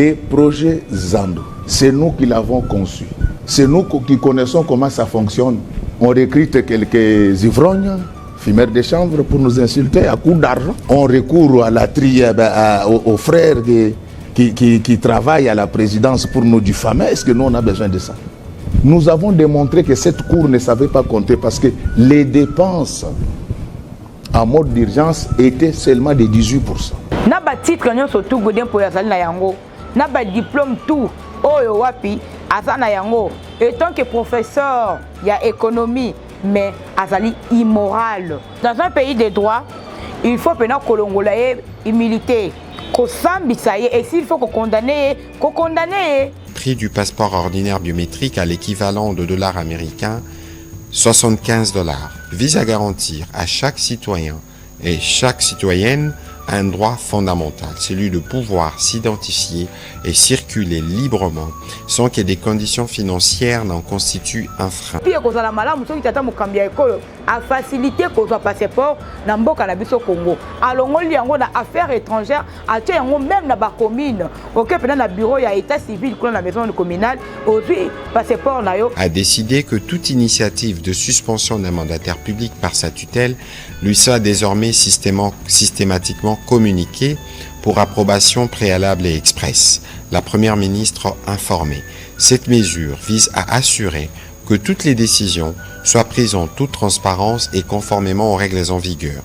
Les projets Zando, c'est nous qui l'avons conçu. C'est nous qui connaissons comment ça fonctionne. On recrute quelques ivrognes, fumeurs de chanvre pour nous insulter à coups d'argent. On recourt à la aux frères qui travaillent à la présidence pour nous diffamer. Est-ce que nous, on a besoin de ça? Nous avons démontré que cette cour ne savait pas compter parce que les dépenses en mode d'urgence étaient seulement de 18%. Na ba titre nyonso tout godien pour yazali na yango. Na ba diplôme tout oyo wapi azana yango. Et tant que professeur, il y a économie, mais azali immoral. Dans un pays de droit, il faut maintenant kolongolaye humilité. Et s'il faut qu'on condamne. Prix du passeport ordinaire biométrique à l'équivalent de dollars américains, $75, vise à garantir à chaque citoyen et chaque citoyenne un droit fondamental, celui de pouvoir s'identifier et circuler librement sans que des conditions financières n'en constituent un frein. A facilité qu'on soit passeport dans mboka na biso Congo. Alongoli yango na affaires étrangères, atie yango même na ba commune. OK, pendant na bureau ya état civil dans la maison communale, aussi passeport na yo. A décidé que toute initiative de suspension d'un mandataire public par sa tutelle lui soit désormais systématiquement communiquée pour approbation préalable et expresse. La première ministre informée. Cette mesure vise à assurer que toutes les décisions soient prises en toute transparence et conformément aux règles en vigueur.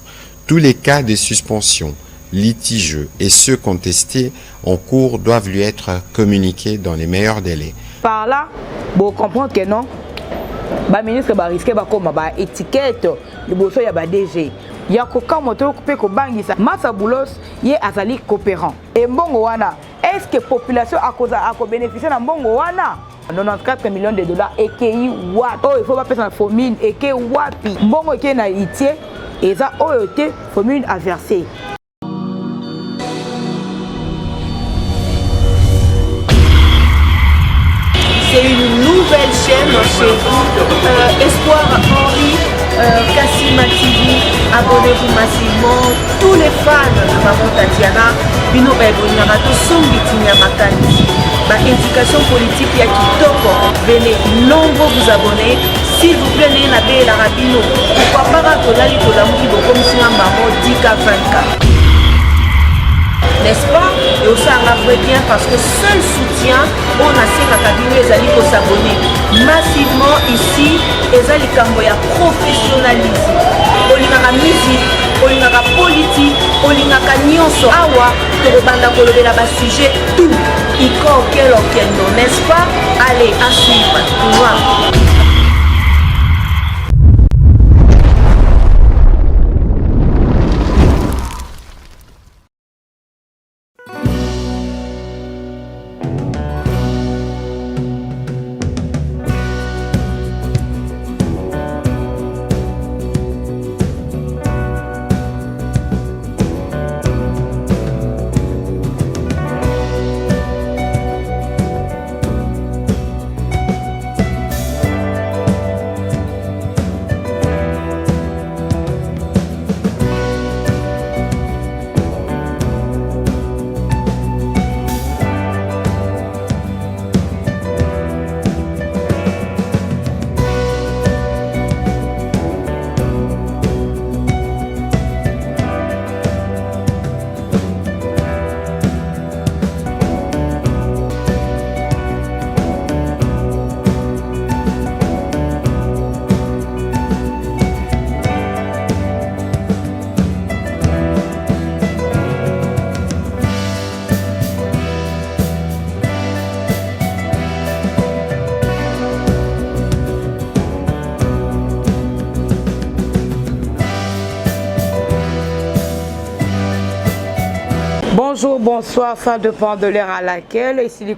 Tous les cas de suspension, litigieux et ceux contestés en cours doivent lui être communiqués dans les meilleurs délais. Par là, vous comprenez que non, le ministre va risquer de étiquette le ya ba DG. Il y a koka moto coupé ko bangisa massa boulos yé azali coopérant. Et mbongo wana, est-ce que la population a bénéficié de mbongo wana? 94 millions de dollars et qui wapi oh il faut pas passer la famine et qui wapi mbongo qui na itie et ça oh été famine à verser. C'est une nouvelle chaîne chez vous, Espoir Henri, Kassima TV, abonnez-vous massivement, tous les fans de Maman Tatiana, Bino Baibonyama, tout son bitinia makani. Ma éducation politique y a kitoko, venez nombreux vous abonner, s'il vous plaît, n'ayez pas la rabino, pourquoi pas tolali tolamuki comme si un maman 10K 20K. N'est-ce pas? Et aussi un vrai bien parce que seul soutien, on a ces cabinets, les alliés pour s'abonner massivement ici, les alliés camboya professionnalisme. Olingaka musique, olingaka politique, olingaka nyonso awa, tokobanda kolobela ba sujet tout. Iko quel n'est-ce pas? Allez, à suivre. Wow. Bonjour, bonsoir, ça dépend de l'heure à laquelle ici les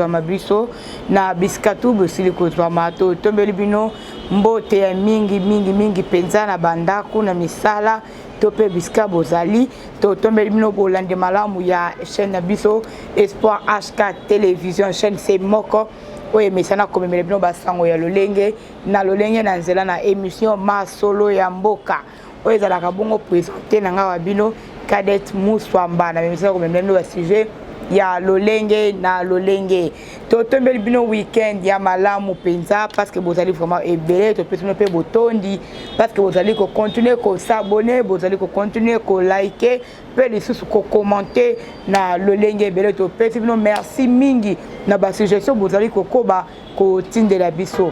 Mabiso na biskatu siliko mato tombelibino mbote ya mingi penza na bandaku na misala tope biska bozali to tombelibino bolande malamu ya chaîne biso Espoir HK télévision chaîne c'est moko oye mesana komemela bino basango ya lolenge na nzela na émission masolo ya mboka oye zalaka bongo présenter na nga wabino Cadet Mouswamba na émission komemela bino ba sujet ya lolenge na lolenge. Totombeli bino week-end ya malamu penza parce que vous allez vraiment ebele to pesi no pe botondi parce que vous allez continuer ko s'abonner, vous allez continuer ko liker, pe les sous ko commenter na lolenge ebele to pesi bino merci mingi na ba suggestion vous allez ko koba ko tindela biso.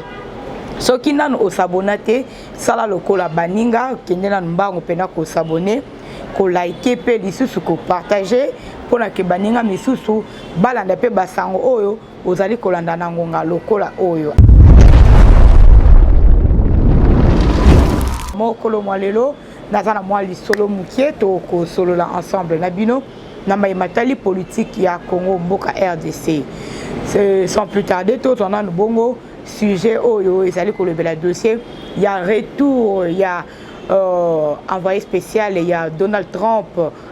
Soki nanu osabonate sala lokola baninga kende na mbango pena ko s'abonner, ko liker pe lisusu ko partager pona ke baninga misusu balanda pe basango oyo ozali kolanda na ngonga lokola oyo. Mokolo mwalelo nazana mwa lisolo mukie to ko solola ensemble na bino na matali politique ya Congo mboka RDC. Sans plus tarder tout on a bongo sujet oyo ezali kolobela dossier ya retour ya envoyé spécial ya Donald Trump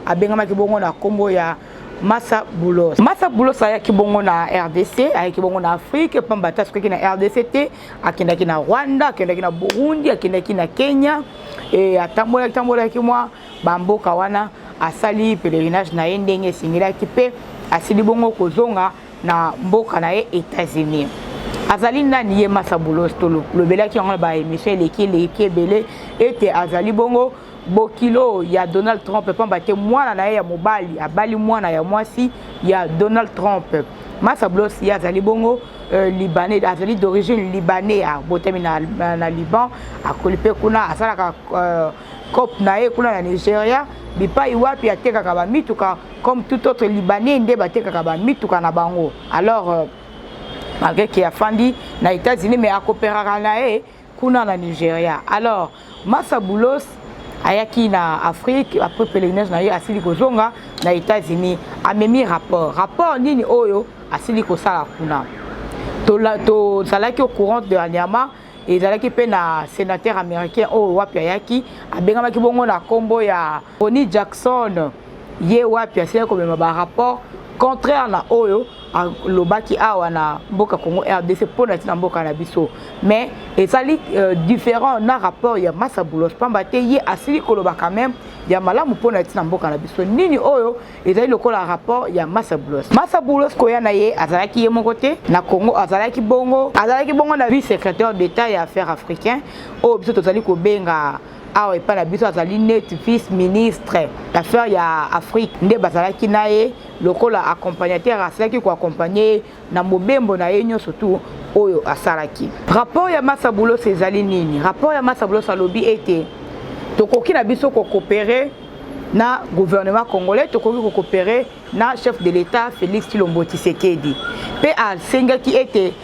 abengama ki bongo na kombo ya Massa Boulos. Massa Boulos ayaki bongo na RDC, ayaki bongo na Afrique, pambata soki na RDC te, akendaki na Rwanda, akendaki na Burundi, akendaki na Kenya, et atambolaki mwa bamboka wana asali pèlerinage na ye ndenge esengeli pe asili bongo kozonga na mboka na ye États-Unis. Azali nani ye Massa Boulos to lobelaki yango ba émission leki ebele ete azali bongo bokilo ya Donald Trump pamba te mwana na ye ya mobali abali mwana ya mwasi ya Donald Trump. Massa Boulos ya azali bongo libanais, azali d'origine libanais a botemi na Liban akolipe kuna asalaka cop na ye kuna na Nigeria bipai wapi atekaka ba mituka comme tout autre libanais nde batekaka ba mituka na bango. Alors malgré qu'il a fandi na États-Unis mais a coopérera na ye kuna na Nigeria. Alors Massa Boulos ayaki na Afrique après pèlerinage na ye asili kozonga na États-Unis amemi rapport nini oyo asili kosala kuna to salaki au courant dernièrement et zalaki pe na sénateur américain oyo wapi ayaki abengamaki bongo na kombo ya Tony Jackson ye wapi asili komema ba rapport contraire na oyo lobaki awa na mboka Congo RDC pona tina mboka na biso mais ezali différent na rapport ya Massa Boulos pamba te ye asili koloba quand même ya malamu pona tina mboka na biso nini oyo ezali lokola rapport ya Massa Boulos koya na ye azalaki ye moko te na Congo azalaki bongo na vice-secrétaire d'État ya affaires africains oyo biso tozali kobenga awa epa na biso azali net vice ministre d'affaires ya Afrique nde bazalaki na ye lokola accompagnateur asalaki ko accompagner na mobembo na ye nyonso tu oyo asalaki. Rapport ya Massa Boulos ezali nini? Rapport ya Massa Boulos alobi ete tokoki na biso ko coopérer na gouvernement congolais, tokoki ko coopérer na chef de l'État Félix Tshilombo Tshisekedi. Pe asengaki ete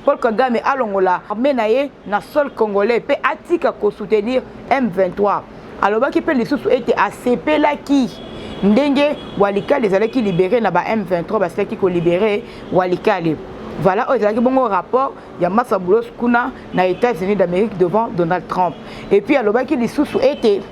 Paul Kagame alongola armée na ye na sol congolais pe atika ko soutenir M23. Alobaki pe lisusu ete asepelaki ndenge Walikale ezalaki libéré na ba M23 basilaki ko libérer Walikale. Voilà, ezalaki bongo rapport ya Massa Boulos kuna na États-Unis d'Amérique devant Donald Trump. Et puis alobaki lisusu ete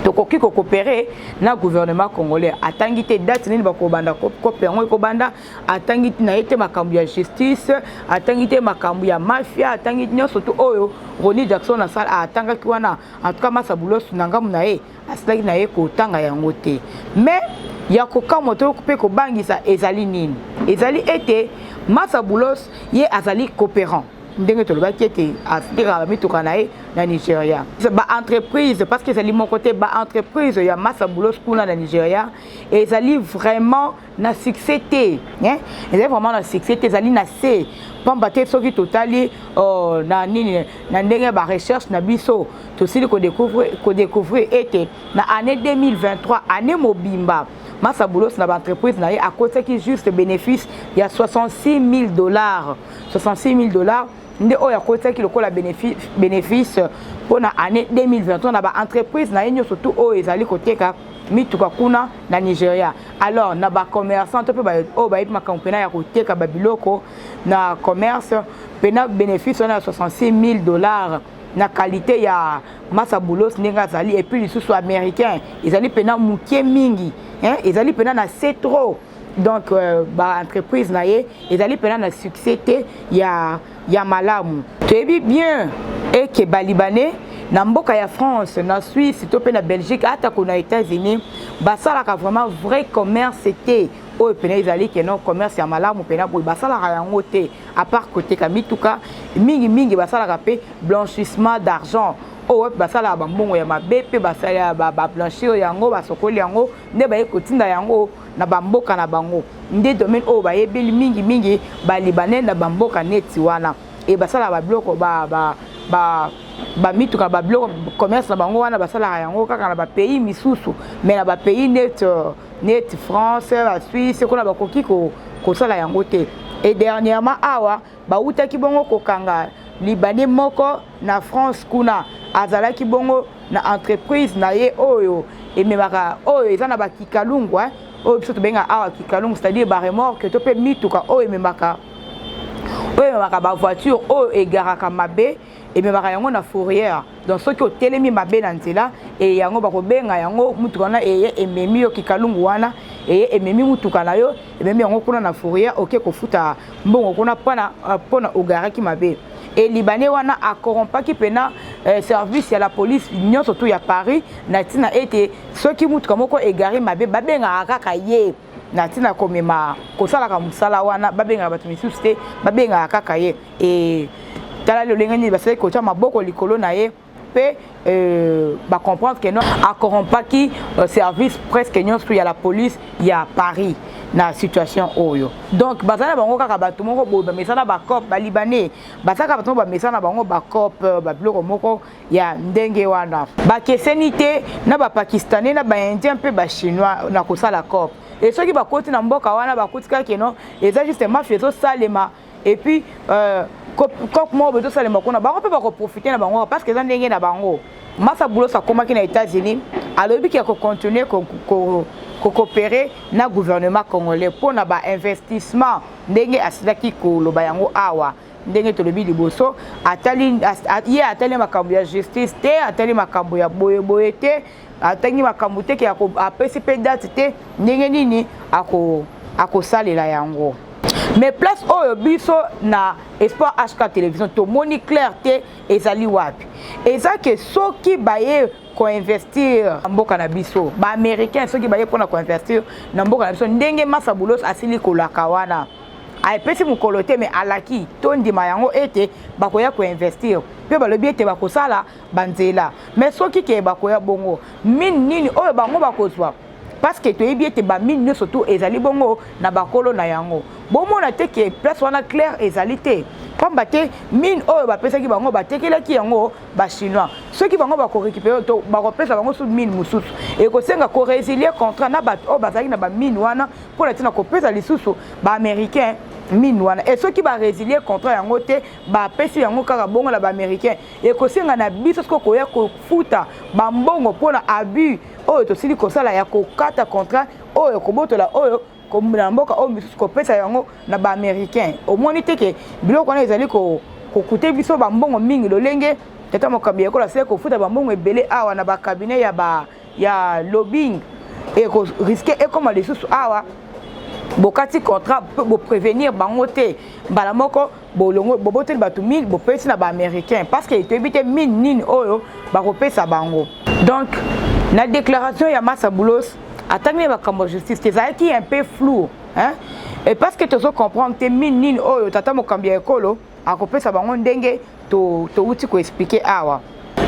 tokoki ko coopérer na gouvernement congolais atangi te date nini bakobanda coopérer ekobanda atangi na ete makambu ya justice atangi te makambu ya mafia atangi nyonso to oyo Ronnie Jackson na sala atangaki wana en tout cas Massa Boulos na ngamu na ye asilaki na ye kotanga yango te mais ya kokamo to pe kobangisa ezali nini ezali ete Massa Boulos ye azali coopérant ndenge tolobaki ete asira mituka na ye na Nigeria ba entreprise parce que ezali mon côté ba entreprise ya Massa Boulos kuna na Nigeria ezali vraiment na succès te ezali vraiment na succès te ezali na se pamba te soki totali na nini na ndenge ba recherche na biso tosili ko découvrir ete na année 2023 année mobimba Massa Boulos na ba entreprise na ye a côté qui juste bénéfice il y a $66,000 $66,000 nde oya côté qui lokola bénéfice pour na année 2023 na ba entreprise na yenyo surtout o ezali koteka mituka kuna na Nigeria. Alors na ba commerçant to pe ba o ba ma compagnie ya koteka ba biloko na commerce pena bénéfice na $66,000 na qualité ya Massa Boulos ndenge zali et puis lisusu américain ezali pena mukie mingi ezali pena na c'est trop donc ba entreprise na ye ezali pena na succès te ya malamu toyebi bien et que ba libanais na mboka ya France na Suisse to pe na Belgique ata ko na États-Unis basalaka vraiment vrai commerce était o pena ezali ke non commerce ya malamu pena boy basalaka yango te à part côté ka mituka mingi basalaka pe blanchissement d'argent o basala ba mbongo ya mabe pe basala ba blanchir yango basokoli yango nde ba ekotinda yango na bamboka na bango nde domaine o ba yebeli mingi ba libanais na bamboka neti wana e basala ba bloko ba mituka ba bloko commerce na bango wana basala yango kaka na ba pays misusu mais na ba pays net France la Suisse ko na ba koki ko sala yango te et dernièrement awa ba utaki bongo kokanga libanais moko na France kuna azalaki bongo na entreprise na ye oyo ememaka oyo eza na ba kikalungu oyo biso tobenga awa kikalungu c'est-à-dire ba remorque to pe mituka oyo ememaka ba voiture oyo egaraka mabe ememaka yango na fourrière donc soki otelemi mabe na nzela e yango bakobenga yango mutuka wana eye ememi yo kikalungu wana eye ememi mutuka na yo ememi yango kuna na fourrière oke kofuta mbongo kuna pona ogaraki mabe et libanais wana a corrompaki pena service ya la police nyonso tout ya Paris na tina ete soki mutuka moko egari mabe babenga kaka ye na tina komema kosala ka musala wana babenga bato misusu te babenga kaka ye et tala le lengeni basali ko tia maboko likolo na ye pe ba comprendre que non a corrompaki service presque nyonso ya la police ya Paris na situation oyo donc bazana bango kaka bato moko bo ba mesana ba cop ba libanais bazaka bato ba mesana bango ba cop ba bloko moko ya ndenge wana ba kesenité na ba pakistanais na ba indien pe ba chinois na kosala cop et ceux qui ba koti na mboka wana ba kotika ke non eza justement fiezo salema et puis cop mo bezo salema kona bango pe ba ko profiter na bango parce que eza ndenge na bango Massa Boulos a commencé aux États-Unis alors qu'il a continué à coopérer na gouvernement congolais pour na ba investissement ndenge asidaki ko loba yango awa ndenge to lobi liboso atali makambo ya justice te atali makambo ya boye te atali makambo te ki apesi pe date te ndenge nini ako salela yango mais place oyo biso na Espoir HK télévision to moni clarté ezali wapi eza ke soki baye ko investir mboka na biso ba américain soki baye pona ko investir na mboka na biso ndenge Massa Boulos asili ko lakawana ay pesi mukolote mais alaki tondi mayango ete bakoya ko investir pe balobi ete bakosala banzela mais soki ke bakoya bongo mine nini oyo bango bakozwa parce que tu es bien te ba mine surtout ezali bongo na bakolo na yango bomona te ke place wana clair ezalité pamba te mine oyo ba pesa ki bango ba tekelaki yango ba chinois ceux qui bango ba ko récupérer to ba ko pesa bango sous mine mususu et ko senga ko résilier contrat na ba o bazali na ba mine wana pour la tina ko pesa lisusu ba américain mine wana et ceux qui ba résilier contrat yango te ba pesi yango kaka bongo la ba américain et ko senga na biso ko ya ko futa ba mbongo pona abus oyo to sili ko sala ya ko kata contrat oyo ko botola oyo comme na mboka oyo misusu ko pesa yango na ba américain au moins te ke biloko wana ezali ko coûter biso ba mbongo mingi lolenge tata mokambi ya ko la sele ko futa ba mbongo ebele awa na ba cabinet ya lobbying et ko risquer et comme les sous awa bokati contrat pour prévenir bango te mbala moko bolongo bobotel batu 1000 bopesi na ba américain parce que to ebite mine nini oyo ba ko pesa bango donc la déclaration ya Massa Boulos attaqué la cambo justice c'est qui est un peu flou hein et parce que tu dois comprendre tes mine oyo tata mokambi ekolo akopesa bango ndenge to uti ko expliquer awa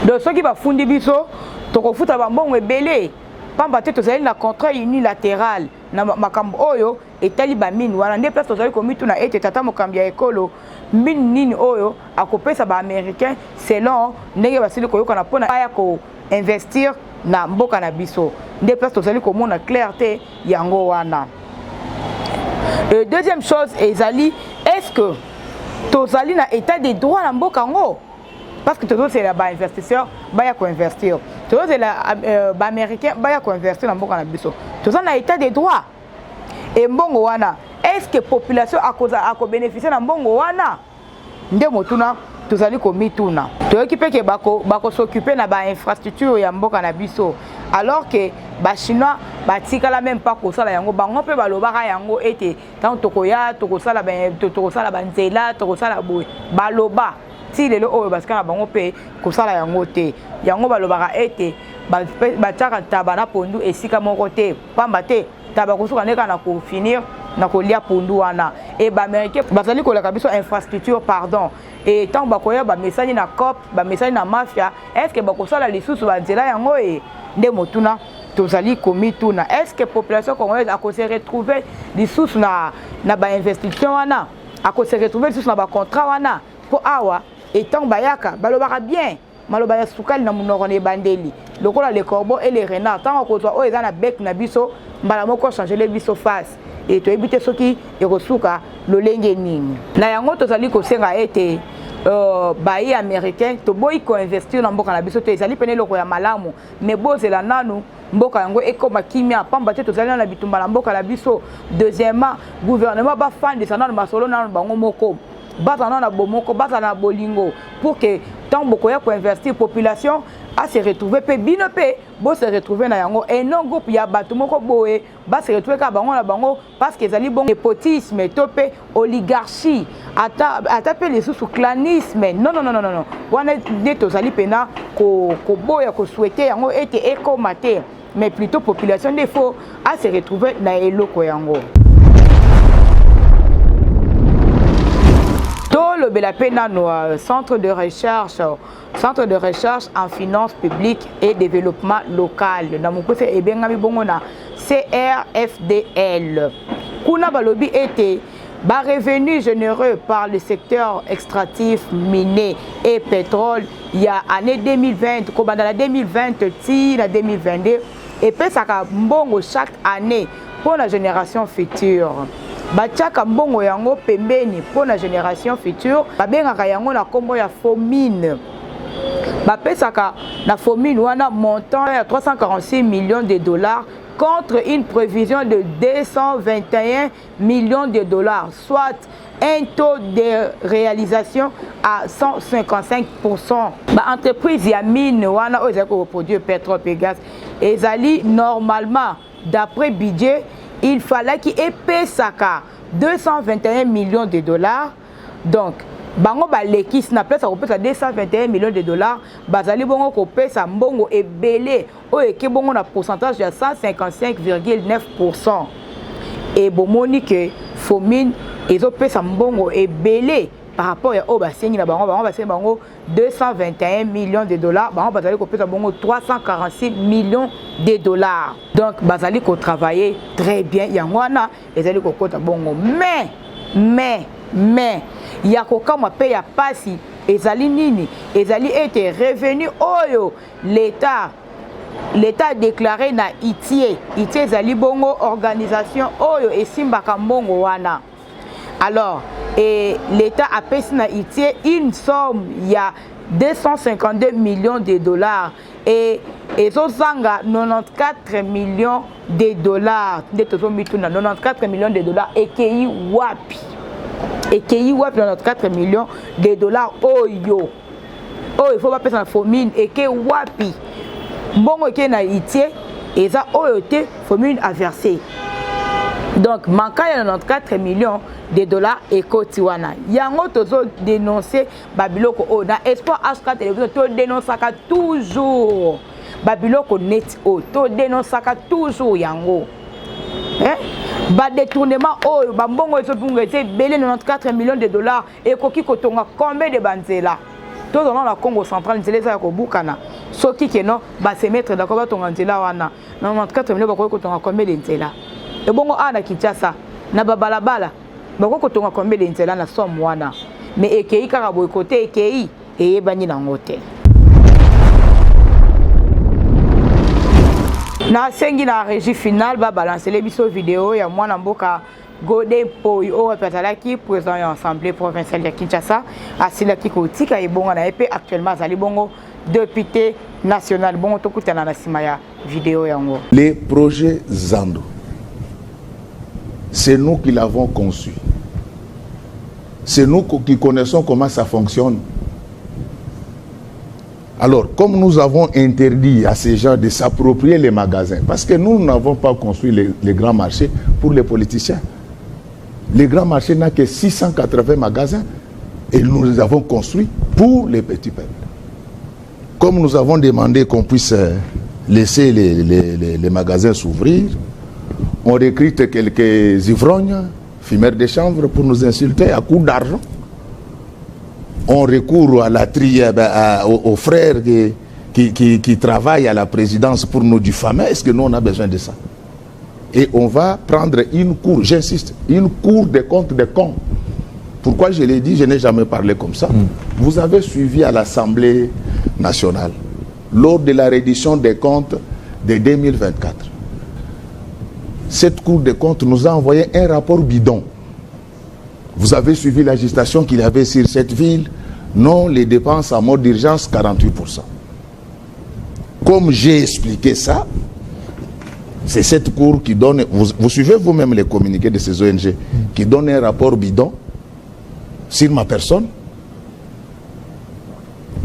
donc ceux qui va fundi biso to ko futa ba mbongo ebele pamba te to zali na contrat unilatéral na makambo oyo etali ba mine wana nde place to zali ko mitu na ete tata mokambi ekolo mine nini oyo akopesa ba américain selon ndenge basili ko yokana pona ya ko investir na mboka na biso nde place tozali komona clarté yango wana. Deuxième chose ezali est-ce que tozali na état de droit na mboka ngo parce que tozo c'est la ba investisseur baya ko investir tozo c'est la ba américain baya ko investir na mboka na biso tozo na état de droit et mbongo wana est-ce que population ako bénéficier na mbongo wana nde motuna tozali komituna toyoki pe ke bako s'occuper na ba infrastructure ya mboka na biso alors que ba chinois batikala même pas kosala yango bango pe balobaka yango ete tant tokoya tokosala ba nzela tokosala boye baloba style le oyo basika na bango pe kosala yango te yango balobaka ete batiaka taba na pondu esika moko te pamba te taba kosuka ndeka na kofinir na kolia pondu wana e baaméricain bazali koleka biso infrastructure pardon e ntango bakoya bamesani na cop bamesani na mafia est ce que bakosala lisusu banzela yango e nde motuna tozali komituna est ce que population congolaise akose retrouver lisusu na bainvestissement wana akose retrouver lisusu na bacontrat wana mpo awa etango bayaka balobaka bien maloba ya sukali na monoko na ebandeli lokola le corbeau et les renards ntango kozwa oyo eza na bec na biso mbala moko changele biso face e toyebi te soki ekosuka lolenge nini na yango tozali kosenga ete bayi américain toboyi koinvestir na mboka na biso te ezali pene eloko ya malamu me bozela nanu mboka yango ekoma kimia pamba te tozali na bitumba na mboka na biso deuxièmement gouvernement bafandisa nanu masolo nanu bango moko bazana na bomoko bazana na bolingo pour que tant bokoya ko investir population a se retrouver pe bino pe bo se retrouver na yango et non groupe ya bato moko boye ba se retrouver ka bango na bango parce que ezali bon népotisme topé oligarchie ata pe les sous clanisme non wana de tozali pena ko boya ko souhaiter yango ete ekomate mais plutôt population des faut a se retrouver na eloko yango. Le Belapena, centre de recherche en finances publiques et développement local. Dans mon côté, et bien, CRFDL. Kuna balobi était revenu généreux par le secteur extractif, minier et pétrole. Il y a année 2020, comme dans la 2020, la 2022, et puis ça a bon chaque année pour la génération future. Batiaka mbongo yango pembeni pour la génération future babengaka yango na kombo ya FOMINE bapesaka na FOMINE wana montant ya 346 millions de dollars contre une prévision de 221 millions de dollars soit un taux de réalisation à 155%. Entreprise ya mine wana oyo ezali koproduire pétrole et gaz ezali normalement d'après budget il fallait qu'il ait 221 millions de dollars. Donc, bango balekis na place à 221 millions de dollars. Bazali bongo ko pesa mbongo ebele o eke bongo na pourcentage de 155,9%. Et bomoni que FOMINE ezo pesa mbongo ebele par rapport à Obasengi na bango bango 221 millions de dollars bango bazali ko pesa bongo 346 millions de dollars. Donc bazali ko travailler très bien yangwana ezali ko kota bongo mais ya ko kama pe ya pasi ezali nini ezali été revenu oyo l'état déclaré na itie ezali bongo organisation oyo esimbaka mbongo wana. Alors, et l'État a payé na itie une somme, il y a 252 millions de dollars et Zozanga 94 millions de dollars. 94 millions de dollars et Kei Wapi 94 millions de dollars. Oh, il faut pas payer la FOMINE et Kei Wapi. Bon, ok, na itie et ça, oyote FOMINE a versé. Donc, manquant 94 millions de dollars et kotiwana. Yango tozo dénoncer Babiloko o na Espoir HK télévision to dénoncaka toujours. Babiloko net o to dénoncaka toujours yango. Ba détournement o ba mbongo eso bunga te belé 94 millions de dollars et koki kotonga combien de banzela. Tout dans la Congo centrale nzela za ko bukana. Soki keno ba se mettre d'accord ba tonga nzela wana. 94 millions ba ko kotonga combien de nzela. Et bon ana Kinshasa na babalabala bako kotonga combien de nzela na somme wana mais ekei kaka boy côté ekei eyebani nango te na sengi na régie finale ba balancer les biso vidéo ya mwana mboka Godé Poy o représentalaki président ya assemblée provinciale de Kinshasa asilaki kotika ebonga na EP actuellement azali bongo député national bongo tokutana na sima ya vidéo yango. Les projets Zando, c'est nous qui l'avons conçu. C'est nous qui connaissons comment ça fonctionne. Alors, comme nous avons interdit à ces gens de s'approprier les magasins, parce que nous n'avons pas construit les grands marchés pour les politiciens. Les grands marchés n'ont que 680 magasins. Et nous les avons construits pour les petits peuples. Comme nous avons demandé qu'on puisse laisser les magasins s'ouvrir, on recrute quelques ivrognes, fumeurs de chanvre pour nous insulter à coups d'argent. On recourt à la aux frères qui travaillent à la présidence pour nous diffamer. Est-ce que nous on a besoin de ça? Et on va prendre une cour, j'insiste, une cour des comptes des cons. Pourquoi je l'ai dit, je n'ai jamais parlé comme ça. Vous avez suivi à l'Assemblée nationale, lors de la reddition des comptes de 2024. Cette Cour des comptes nous a envoyé un rapport bidon. Vous avez suivi la législation qu'il y avait sur cette ville. Non, les dépenses en mode d'urgence, 48%. Comme j'ai expliqué ça, c'est cette Cour qui donne, vous suivez vous-même les communiqués de ces ONG, qui donne un rapport bidon sur ma personne.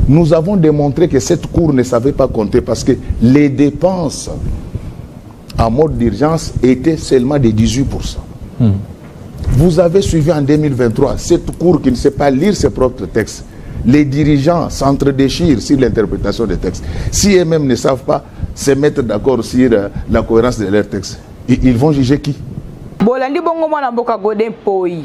Nous avons démontré que cette Cour ne savait pas compter parce que les dépenses en mode d'urgence étaient seulement de 18%. Vous avez suivi en 2023 cette Cour qui ne sait pas lire ses propres textes. Les dirigeants s'entredéchirent sur l'interprétation des textes. Si eux-mêmes ne savent pas se mettre d'accord sur la cohérence de leurs textes, ils vont juger qui? Bolandi bongo mwana mboka Godin Poi.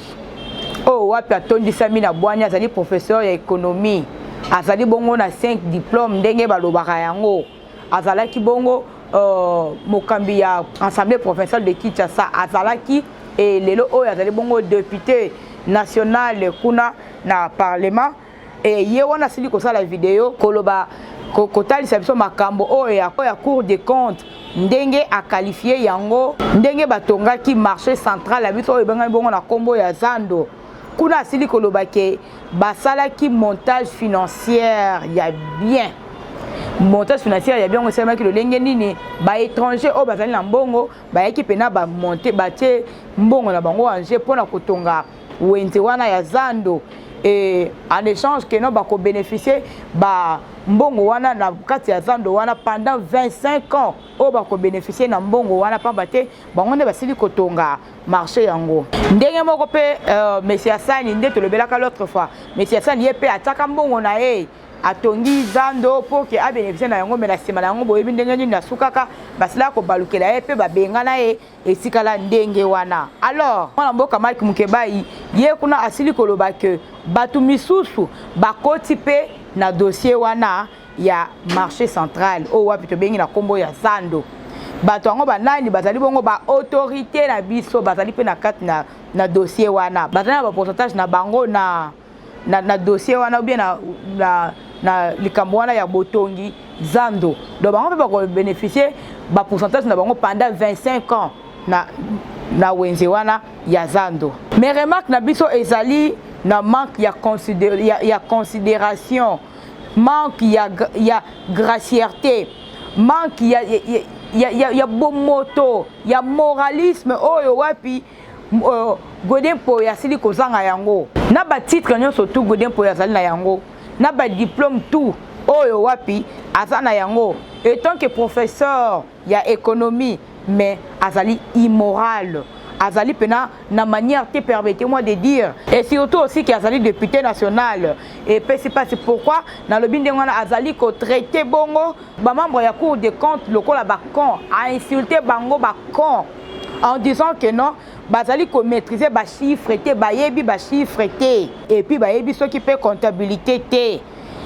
Oh, wapi atondisami na bwanya azali professeur ya économie. Azali bongo na 5 diplômes ndenge balobaka yango. Azalaki bongo mokambi ya Assemblée provinciale de Kinshasa. Azalaki et lelo oyo azali bongo député national kuna na parlement. Et ye wana sili kosala vidéo koloba kotalisa biso makambo oyo ya Cour des comptes ndenge a qualifié yango ndenge batongaki marché central ya biso oyo bengani bongo na kombo ya Zando. Kuna sili koloba ke basalaki montage financière ya bien. Montage financière ya bien on sait que le lenge nini ba étranger o bazali na mbongo ba équipe na ba monter ba tie mbongo na bango anje pona kotonga wenze wana ya Zando. Et en échange que nous avons bénéficié ba mbongo wana na kati ya Zando wana pendant 25 ans o ba ko bénéficier na mbongo wana pambate bango basili kotonga marché yango ndenge moko pe monsieur Assani nde to lebelaka l'autre fois monsieur Assani ye pe ataka mbongo na ye atongi Zando pour que a bénéficier na yango mais na sima na yango boyebi ndenge nini na sukaka basila ko balukela ye pe ba bengana ye esikala ndenge wana. Alors mwana mboka Mike Mukebai ye kuna asili koloba ke batu misusu bakoti pe na dossier wana ya marché central o wapi to bengi na kombo ya Zando. Bato yango banani bazali bongo ba autorité na biso bazali pe na kati na dossier wana. Bazali na ba pourcentage na bango na dossier wana ou bien na likambo wana ya botongi Zando. Donc bango pe ba bénéficier ba pourcentage na bango pendant 25 ans na wenze wana ya Zando. Mais remarque na biso ezali na manque ya considération, manque ya gracieuseté, manque ya bon moto, ya moralisme oyo wapi Godin Poi asili kozanga yango. Na ba titre nyonso tout Godin Poi azali na yango. Na ba diplôme tout oyo wapi azana yango. Et tant que professeur ya économie mais azali immoral. Azali pena na manière te permettez-moi de dire et surtout aussi qui azali député national et c'est pas pourquoi dans le binde wana azali ko traiter bongo ba membre ya Cour des comptes lokola ba con a insulté bango ba con en disant que non bazali ko maîtriser ba chiffre te ba yebi ba chiffre te et puis ba yebi ceux qui peut comptabilité te.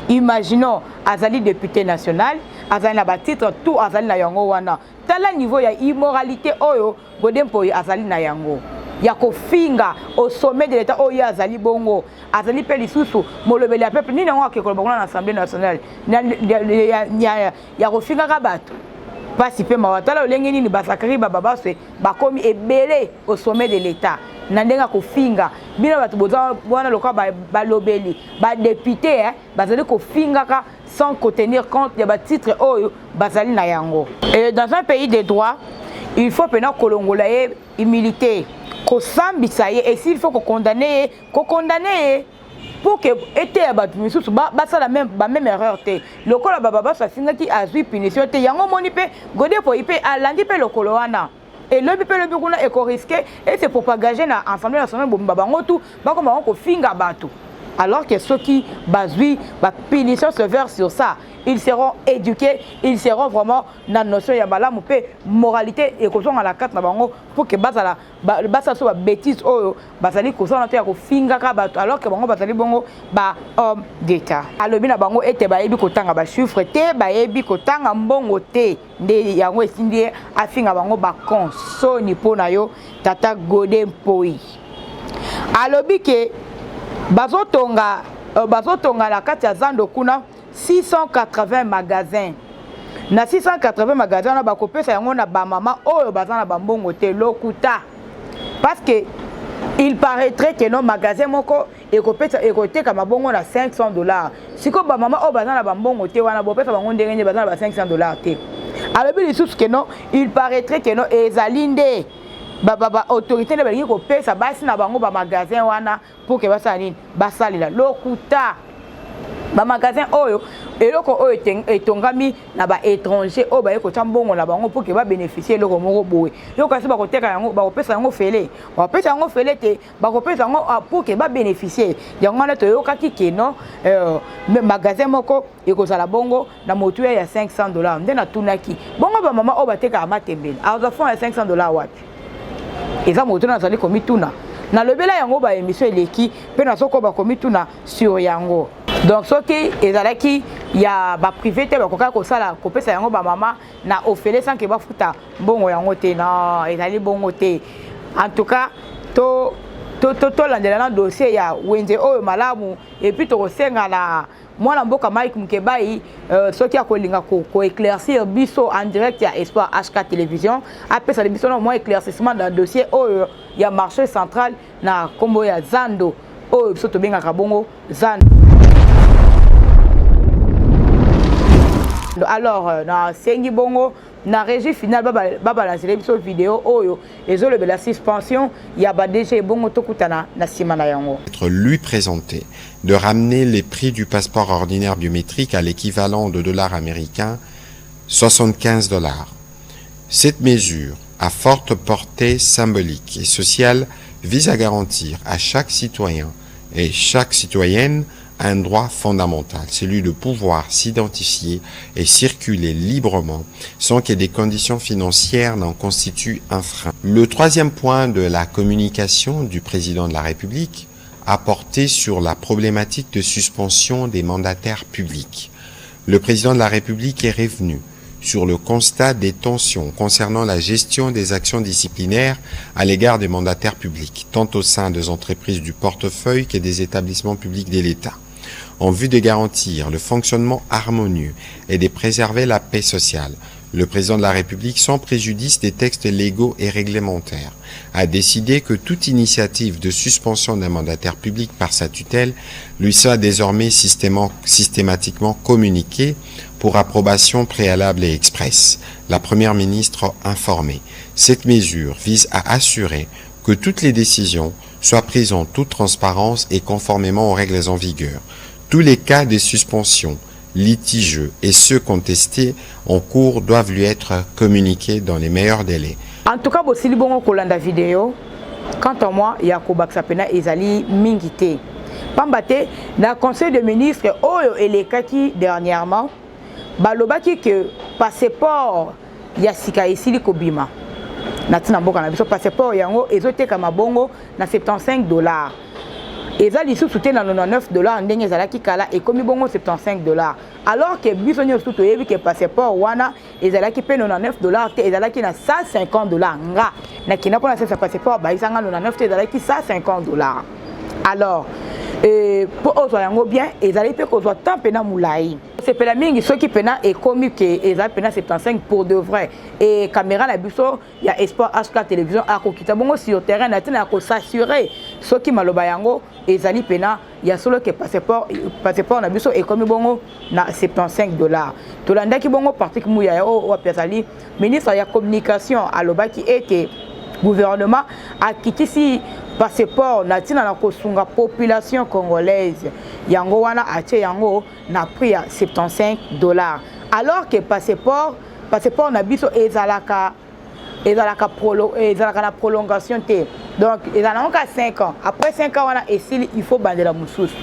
Imaginons azali député national azali na ba titre tout azali na yango wana tala niveau ya immoralité oyo Godin Poi azali na yango ya kofinga au sommet de l'état oyo azali bongo azali pe lisusu molobeli ya peuple nini yango akekolo bango na Assemblée nationale ya kofinga ka bato pasi pe mawatala olenge nini basakari bababaswe bakomi ebele au sommet de l'état na ndenga kofinga bino bato boza wana loka balobeli ba député bazali kofinga ka sans tenir compte de ba titre oyo bazali na yango. Et dans un pays de droit il faut pena kolongola ye humilité ko sambisa ye et s'il faut ko condamner pour que était ba misusu ba ça la même erreur te lokola baba ça singaki azui punition te yango moni pe Godin Poi pe alandi pe lokolo wana. Et le bipelo kuna eko risqué et c'est propagé na Assemblée nationale bomba bango tout ba ko finga bato Alors que ceux qui basent la punition se verse sur ça, ils seront éduqués, ils seront vraiment dans la notion de la moralité et qu'on a la carte pour que basa soit bêtise ou basali qu'on a fait finga alors que bango basali bongo ba homme d'état. Alors bien bango était ba ebi kotanga ba chiffre te ba ebi kotanga mbongo te nde yango esindi afinga bango ba consoni pona yo tata Godin Poi. Alors bi ke bazotonga la carte ya Zando kuna 680 magasins. Na 680 magasins na bakopesa yango na ba mama oyo bazana ba mbongo te lokuta. Parce que il paraîtrait que nos magasins moko ekote kama bongo na $500. Siko ba mama oyo bazana ba mbongo te wana bopesa bango ndenge bazana ba $500 te. Alors bi lisusu que non, il paraîtrait que non ezalinde ba autorité na balingi kopesa basi na bango ba magasin wana pour que basala nini basalila lokuta. Ba magasin oyo eloko oyo etongami na ba étranger oyo ba ekota mbongo na bango pour que ba bénéficier eloko moko boye yo kasi ba koteka yango ba kopesa yango fele te ba kopesa yango pour que ba bénéficier yango na to yokaki keno magasin moko ekozala bongo na motu ya $500 nde na tunaki bongo ba mama oyo bateka amatembele aza fond ya $500 wapi eza motu na zali komituna na lobela yango ba émission eleki pe na soko ba komituna sur yango. Donc ce qui est alaki ya ba privé te ba koka ko sala ko pesa yango ba mama na ofele sans que ba futa bongo yango te na ezali bongo te. En tout cas to landela na dossier ya wenze oyo malamu et puis to kosenga na mwana mboka Mike Mukebai ce qui a kolinga ko éclaircir biso en direct ya Espoir HK télévision après ça biso no moins éclaircissement dans dossier oyo ya marché central na kombo ya Zando oyo biso to benga kabongo Zando. Alors na sengi bongo na régie finale baba lancer biso vidéo oyo ezolo be la suspension ya ba DG bongo tokutana na simana yango lui présenter de ramener les prix du passeport ordinaire biométrique à l'équivalent de dollars américains $75. Cette mesure à forte portée symbolique et sociale vise à garantir à chaque citoyen et chaque citoyenne un droit fondamental, celui de pouvoir s'identifier et circuler librement sans que des conditions financières n'en constituent un frein. Le troisième point de la communication du président de la République a porté sur la problématique de suspension des mandataires publics. Le président de la République est revenu sur le constat des tensions concernant la gestion des actions disciplinaires à l'égard des mandataires publics, tant au sein des entreprises du portefeuille que des établissements publics de l'État, en vue de garantir le fonctionnement harmonieux et de préserver la paix sociale. Le président de la République, sans préjudice des textes légaux et réglementaires, a décidé que toute initiative de suspension d'un mandataire public par sa tutelle lui soit désormais systématiquement communiquée pour approbation préalable et expresse. La Première ministre a informé. Cette mesure vise à assurer que toutes les décisions soient prises en toute transparence et conformément aux règles en vigueur. Tous les cas de suspension litigieux et ceux contestés en cours doivent lui être communiqués dans les meilleurs délais. En tout cas, si vous avez la vidéo, quant à moi, il y a Kobak Ezali Mingite. Pambate, dans le conseil de ministres, Oyo et les Kaki dernièrement, balobaki que passeport Yasika Isili Kobima. Natina Mboka na biso passeport yango ezote kama bongo na $75. Ezali sous soutien na $99 ndenge ezalaki kala et komi bongo $75. Alors que biso nyo sous toyebi que passeport wana ezalaki pe $99 te ezalaki na $150 nga na kina pona ce passeport ba isanga $99 te ezalaki $150. Alors pour autres yango bien ezali pe kozwa tant pena mulai c'est pena mingi ceux qui pena et komi que ezali pena 75 pour de vrai et caméra na biso ya Espoir HK télévision a kokita bongo sur terrain na tina ko s'assurer ceux qui maloba yango ezali pena ya solo que passeport na biso et komi bongo na $75. Tolandaki bongo Patrick Mouya o pesali ministre ya communication alobaki ete gouvernement a quitté si passeport na tina na kosunga population congolaise yango wana atie yango na prix ya $75 alors que passeport na biso ezalaka na prolongation te donc ezalaka 5 ans après 5 ans wana il faut bandela mususu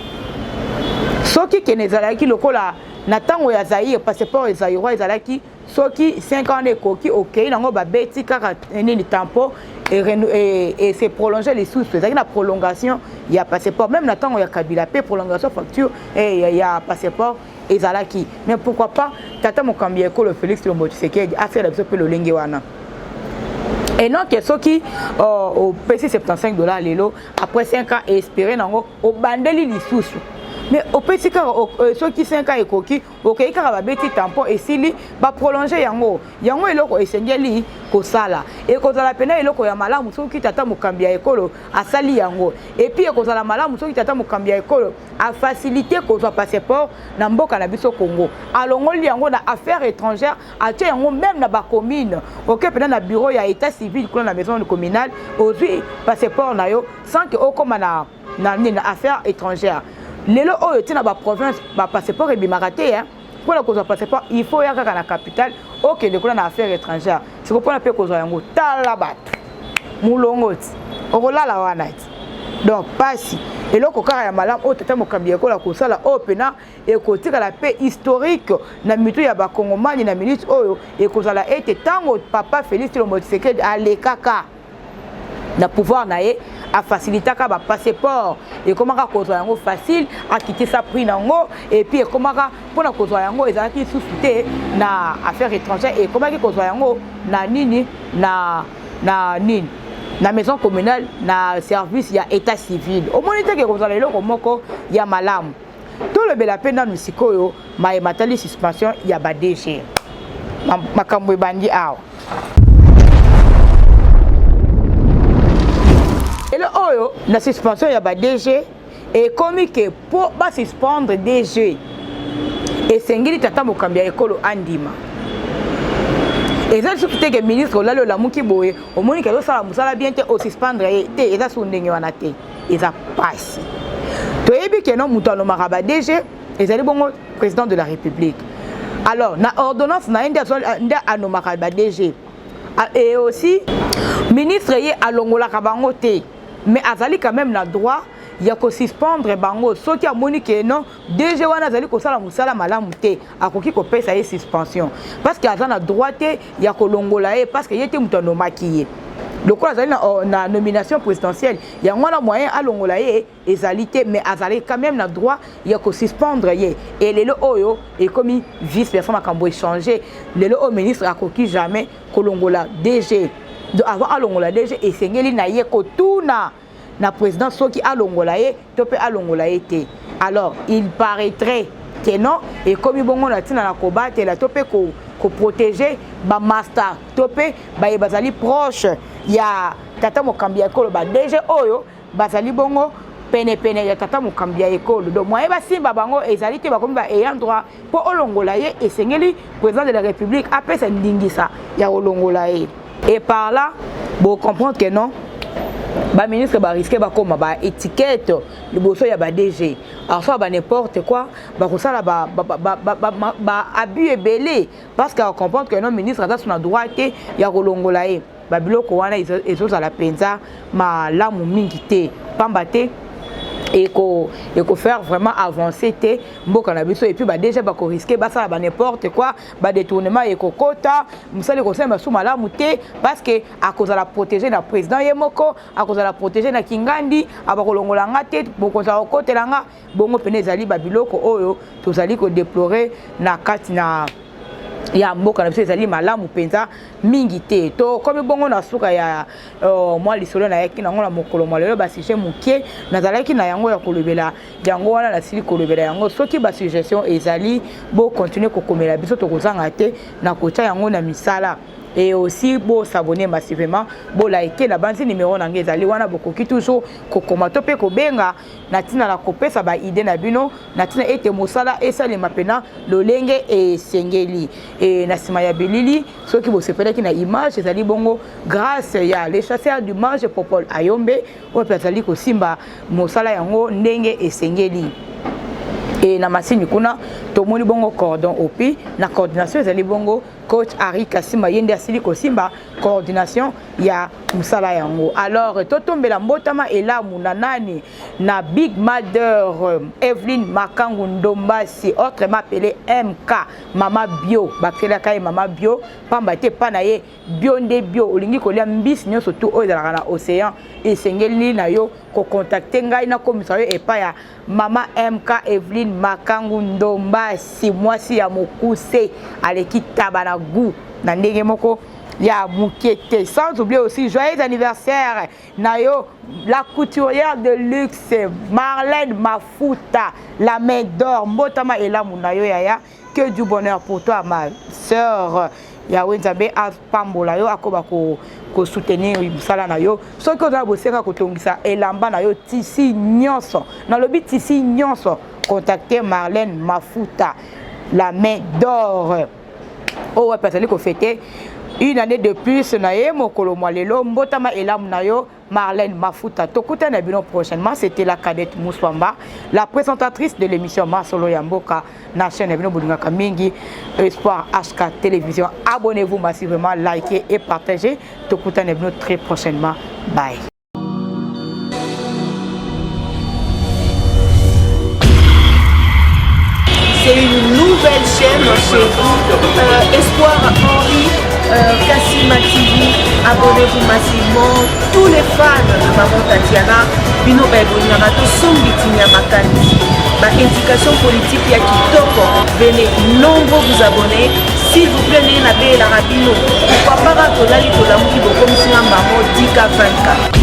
soki kene ezalaki lokola na ntango ya Zaïre passeport ya Zaïre ezalaki soki 5 ans ekoki okei nango babeti kaka nini tampon et c'est prolongé les sous ezalaki na prolongation ya passeport même na ntango ya Kabila pe prolongation facture ya passeport ezalaki mais pourquoi pas tata mokambi ekolo Félix Tshisekedi affaire la biso pe lolenge wana. Et non que ceux qui au PC $75 lelo après 5 ans espérer nango au bandeli li sous. Mais au PC ceux qui 5 ans ekoki okei kaka ba beti tampon et sili ba prolonger yango eloko esengeli ko sala et ko zala pena eloko ya malamu soki tata mokambi ya ekolo asali yango et puis ko zala malamu soki tata mokambi ya ekolo a faciliter ko zo passeport na mboka na biso Congo alongoli yango na affaires étrangères atie yango même na ba commune OK pena na bureau ya état civil kuna na maison communale ozui passeport na yo sans que okoma na affaires étrangères. Lelo oyo tina ba province ba passeport ebimaraté hein pour la cause passeport il faut ya kaka na capitale OK de kuna na affaires étrangères c'est ko pona pe cause yango tala bat mulongoti okolala wana donc pasi eloko kaka ya malamu o tata mokambi ekola kosala o pena ekotika la paix historique na mitu ya ba kongomani na minute oyo ekozala ete tango papa Félix Tshisekedi alekaka na pouvoir na ye a faciliter ka ba passeport et comment ka kozwa yango facile a quitter sa prix nango et puis comment ka pona kozwa yango ezalaki sous-souté na affaires étrangères et comment ki kozwa yango na nini na nini na maison communale na service ya état civil au monite ke kozala eloko moko ya malamu tout le bela pena musikoyo ma matali suspension ya ba DG makambo bandi awa. Et le oyo la suspension ya ba DG et comme que pour ba suspendre DG et sengili tata mokambi ya ekolo andima et ça surtout que ministre lalo la muki boye au moni que ça musala bien te au suspendre te et ça sou ndenge wana te et ça passe to yebi que non mutano maraba DG et ça bongo président de la République alors na ordonnance na nda anomaka ba DG et aussi ministre ye alongola kabango te mais azali quand même na droit ya ko suspendre bango soki amoni ke non DG wana azali ko sala musala malamu te akoki ko pesa ye suspension parce que azana droit te ya ko longola ye parce que yete mutano makiye donc azali na nomination présidentielle ya ngwana moyen alongola ye ezali te mais azali quand même na droit ya ko suspendre ye et lelo oyo et comme vice versa makambo échanger lelo au ministre akoki jamais ko longola DG de avoir alongola DG et sengeli na ye ko tuna na président soki alongola ye topé alongola te alors il paraîtrait que non et comme bongo na tina na ko battre la topé ko protéger ba master topé ba bazali proche ya tata mokambi ekolo ba DG oyo bazali bongo pene ya tata mokambi ekolo donc moi ba simba bango ezali te ba komi ba ayant droit pour olongola ye et sengeli président de la République apesa ndingisa ya olongola ye. Et par là, vous comprenez que non, le ministre va risquer comme étiquette le bosso ya ba DG. Alors ça va n'importe quoi, ça là abus et belé parce qu'on comprend que non ministre a son droit il y a rolongolae. Babiloko wana ezo za la penza ma lamu mingi te pambate et qu'on faire vraiment avancer te mboka na biso et puis déjà ba ko risquer ba ça ba n'importe quoi ba détournement et kokota musali ko sema sous malamu te parce que à cause de la protéger na président yemoko à cause de la protéger na kingandi aba ko longola ngate boko za kokotela nga bongo pene zali babiloko oyo tozali ko déplorer na kati na ya mboka na biso ezali malamu penza mingi te to comme bongo na suka ya moi lisolo na yaki na ngona mokolo malelo ba sujet mukie nazalaki na yango ya kolobela yango wana na sili kolobela yango soki ba suggestion ezali bo continuer ko komela biso to kozanga te na kocha yango na misala et aussi bo s'abonner massivement bo liker na banzi numéro na ngezali wana bokoki toujours ko komato pe ko benga na tina la kopesa ba idée na bino na tina ete mosala esali mapena lolenge et sengeli et na sima ya bilili soki bo sepelaki na image ezali bongo grâce ya les chasseurs du mange Popol Ayombe o ezali ko simba mosala yango ndenge et sengeli. Et na masini kuna tomoni bongo cordon opi na coordination ezali bongo coach Harry Kassimba yende asili kosimba coordination ya musala yango. Alors totombela mbotama elamu na nani na Big Mother Evelyn Makangu Ndombasi, autrement appelé MK, Mama Bio, bakela kai Mama Bio, pamba te pana ye bio nde bio olingi kolia mbisi nyonso tout oyo ezalaka na océan esengeli na yo ko contacter ngai na komisario epa ya Mama MK Evelyn Makangu Ndombasi, mwasi ya mokuse aleki taba na goût na ndenge moko ya mukete. Sans oublier aussi joyeux anniversaire Nayo, la couturière de luxe Marlène Mafuta, la main d'or mbotama ela munayo yaya, que du bonheur pour toi ma sœur. Ya wenzabe a pambola yo akoba ko soutenir musala na yo. So ko na boseka ko tongisa elamba na yo tisi nyonso. Na lobi tisi nyonso, contacter Marlène Mafuta, la main d'or. Oh ouais, personne ko fêter une année de plus na ye mokolo mwalelo mbotama elamu na yo Marlène Mafuta. Tokuta na bino prochainement, c'était la cadette Mouswamba, la présentatrice de l'émission Masolo Yamboka na chaîne bino Bolinga Kamingi Espoir HK Télévision. Abonnez-vous massivement, likez et partagez. Tokuta na bino très prochainement. Bye. C'est une nouvelle chaîne chez vous, Espoir Henri, Kassima TV. Abonnez-vous massivement. Tous les fans de Maman Tatiana, Bino Baibonamato, Sombitinia Makani. Ma indication politique ya Kitoko, venez nombreux vous abonner. S'il vous plaît, n'ayez pas la rabino. Pourquoi pas Tolali Tolamuki Bokom Singa Maman Dika 24.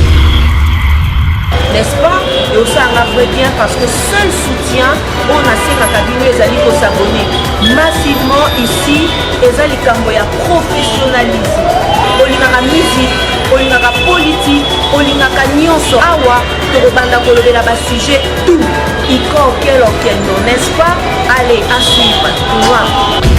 N'est-ce pas? Et aussi un vrai bien parce que seul soutien, on a ces cabinets les alliés pour s'abonner massivement ici. Et ça les camboya professionnalisme. Olingaka musique, olingaka politique, olingaka nyonso. Awa, to banda kolobela ba sujet tout. Iko quel non, n'est-ce pas? Allez, à suivre.